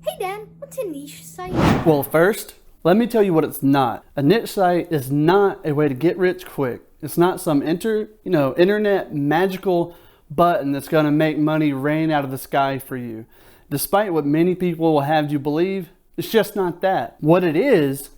Hey Dan, what's a niche site? Well, first, let me tell you what it's not. A niche site is not a way to get rich quick. It's not some internet magical button that's going to make money rain out of the sky for you. Despite what many people will have you believe, it's just not that. What it is,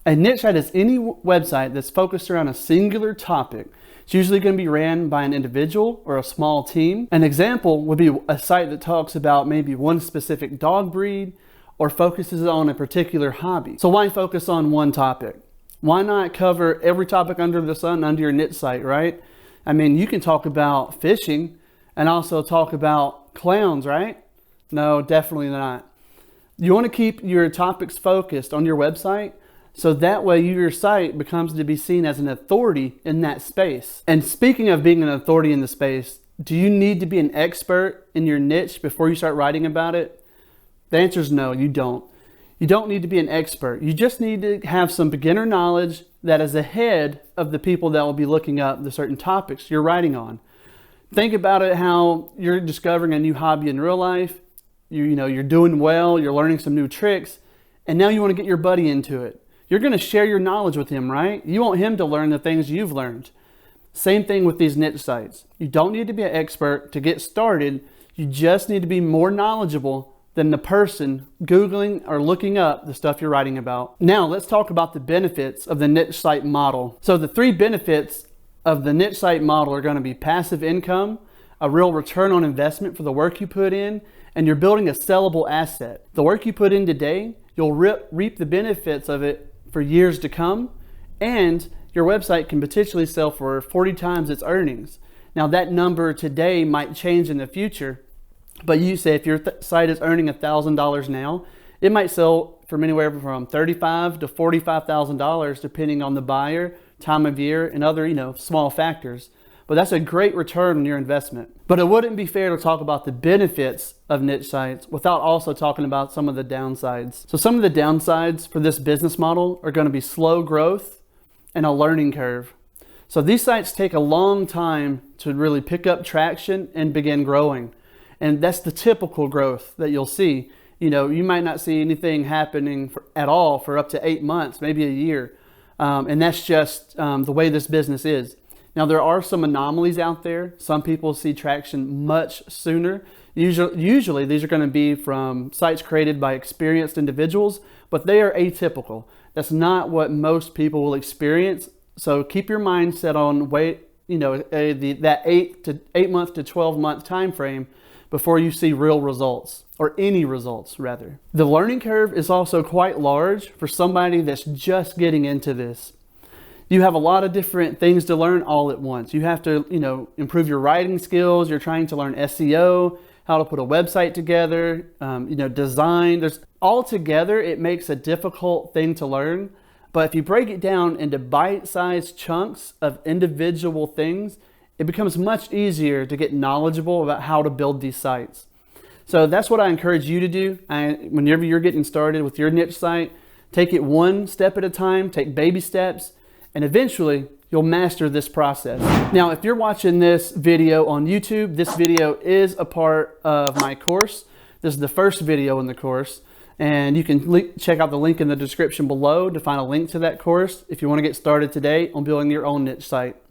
a niche site is any website that's focused around a singular topic. It's usually going to be ran by an individual or a small team. An example would be a site that talks about maybe one specific dog breed or focuses on a particular hobby. So why focus on one topic? Why not cover every topic under the sun under your niche site, right? I mean, you can talk about fishing and also talk about clowns, right? No, definitely not. You want to keep your topics focused on your website, so that way your site becomes to be seen as an authority in that space. And speaking of being an authority in the space, do you need to be an expert in your niche before you start writing about it? The answer is no, you don't. You don't need to be an expert. You just need to have some beginner knowledge that is ahead of the people that will be looking up the certain topics you're writing on. Think about it how you're discovering a new hobby in real life. You're doing well, you're learning some new tricks, and now you want to get your buddy into it. You're going to share your knowledge with him, right? You want him to learn the things you've learned. Same thing with these niche sites. You don't need to be an expert to get started. You just need to be more knowledgeable than the person Googling or looking up the stuff you're writing about. Now let's talk about the benefits of the niche site model. So the three benefits of the niche site model are going to be passive income, a real return on investment for the work you put in, and you're building a sellable asset. The work you put in today, you'll reap the benefits of it for years to come, and your website can potentially sell for 40 times its earnings. Now that number today might change in the future, but you say if your site is earning $1,000 now, it might sell from anywhere from $35,000 to $45,000 depending on the buyer, time of year, and other small factors. But that's a great return on your investment. But it wouldn't be fair to talk about the benefits of niche sites without also talking about some of the downsides. So some of the downsides for this business model are going to be slow growth and a learning curve. So these sites take a long time to really pick up traction and begin growing. And that's the typical growth that you'll see. You might not see anything happening at all for up to 8 months, maybe a year. And that's just the way this business is. Now, there are some anomalies out there. Some people see traction much sooner. Usually these are going to be from sites created by experienced individuals, but they are atypical. That's not what most people will experience. So keep your mind set on that 8 month to 12 month time frame before you see real results, or any results rather. The learning curve is also quite large for somebody that's just getting into this. You have a lot of different things to learn all at once. You have to, improve your writing skills. You're trying to learn SEO, how to put a website together, design. All together, it makes a difficult thing to learn. But if you break it down into bite-sized chunks of individual things, it becomes much easier to get knowledgeable about how to build these sites. So that's what I encourage you to do. Whenever you're getting started with your niche site, take it one step at a time, take baby steps, and eventually you'll master this process. Now, if you're watching this video on YouTube, this video is a part of my course. This is the first video in the course, and you can check out the link in the description below to find a link to that course if you want to get started today on building your own niche site.